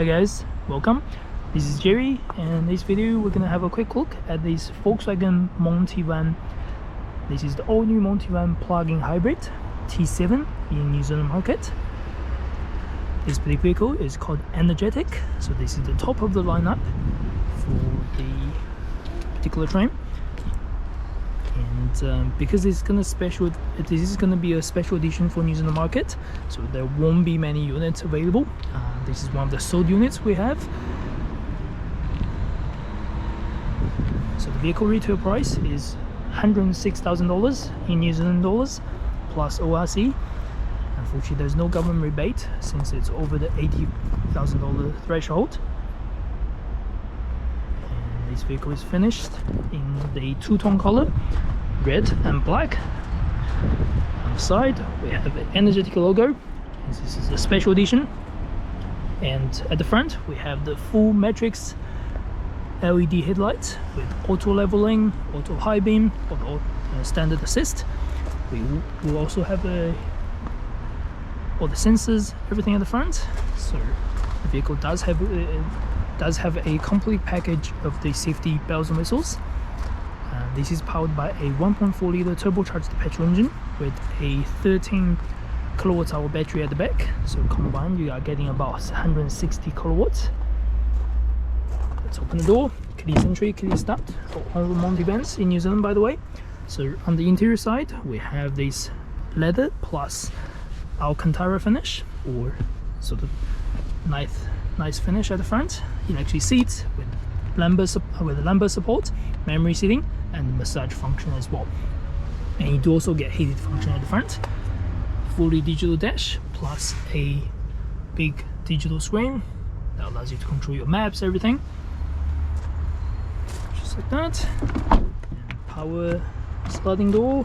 Hi guys, welcome. This is Jerry, and in this video we're gonna have a quick look at this Volkswagen Multivan. This is the all-new Multivan plug-in hybrid T7 in New Zealand market. This particular vehicle is called Energetic, so this is the top of the lineup for the particular frame. And because this is gonna be a special edition for New Zealand market, so there won't be many units available. This is one of the sold units we have. So the vehicle retail price is $106,000 in New Zealand dollars plus ORC. Unfortunately, there's no government rebate since it's over the $80,000 threshold. And this vehicle is finished in the two-tone color, red and black. On the side, we have the Energetic logo. This is a special edition. And at the front, we have the full matrix LED headlights with auto leveling, auto high beam, auto standard assist. We will also have all the sensors, everything at the front. So the vehicle does have a complete package of the safety bells and whistles. This is powered by a 1.4 litre turbocharged petrol engine with a 13 kilowatt-hour battery at the back. So combined, you are getting about 160 kilowatts. Let's open the door. Keyless entry, keyless start for all Multivans in New Zealand, by the way. So on the interior side, we have this leather plus Alcantara finish, or sort of nice finish at the front. Electric seats with lumbar support, memory seating, and massage function as well. And you do also get heated function at the front. Fully digital dash plus a big digital screen that allows you to control your maps, everything. Just like that. And power sliding door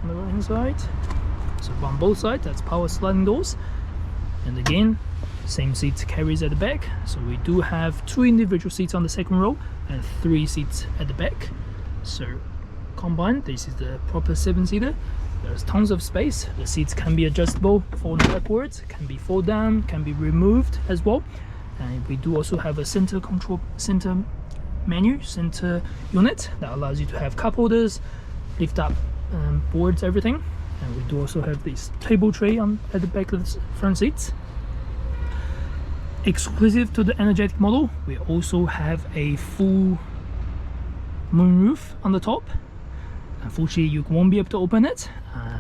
on the right hand side. So on both sides, that's power sliding doors. And again, same seats carries at the back. So we do have 2 individual seats on the second row and 3 seats at the back. So combined, this is the proper 7-seater. There's tons of space. The seats can be adjustable forward and backwards, can be fold down, can be removed as well. And we do also have a center unit that allows you to have cup holders, lift up boards, everything. And we do also have this table tray at the back of the front seats. Exclusive to the Energetic model, we also have a full moonroof on the top. Unfortunately, you won't be able to open it,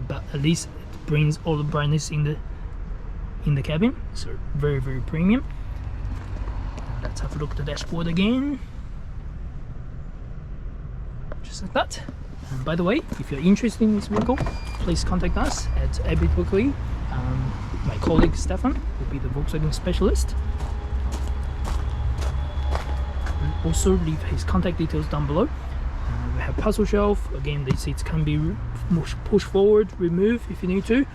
but at least it brings all the brightness in the cabin. So very, very premium. Let's have a look at the dashboard again. Just like that. And by the way, if you're interested in this vehicle, please contact us at a bit quickly. My colleague Steffan will be the Volkswagen specialist. We'll also leave his contact details down below. We have puzzle shelf. Again, these seats can be pushed forward, remove if you need to.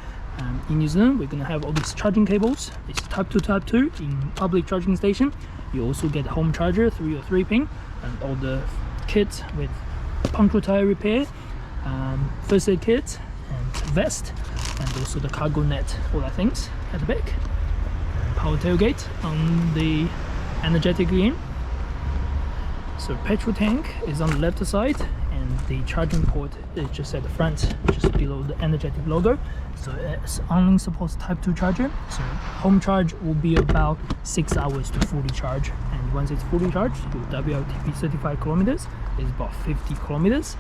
In New Zealand, we're going to have all these charging cables. It's type 2 in public charging station. You also get home charger, 3 or 3 pin, and all the kits with puncture tire repair, first aid kit, and vest, and also the cargo net, all that things at the back. Power tailgate on the Energetic again. So petrol tank is on the left side, and the charging port is just at the front, just below the Energetic logo. So it's only supports type 2 charger. So home charge will be about 6 hours to fully charge, and once it's fully charged, your WLTP certified kilometers is about 50 kilometers.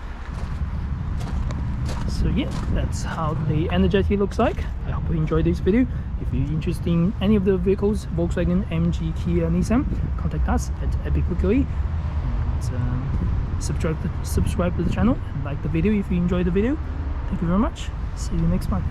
So yeah, that's how the Energetic looks like. I hope you enjoyed this video. If you're interested in any of the vehicles, Volkswagen, MG, Kia, Nissan, contact us at Epic Quickly. Subscribe to the channel and like the video if you enjoyed the video. Thank you very much. See you next time.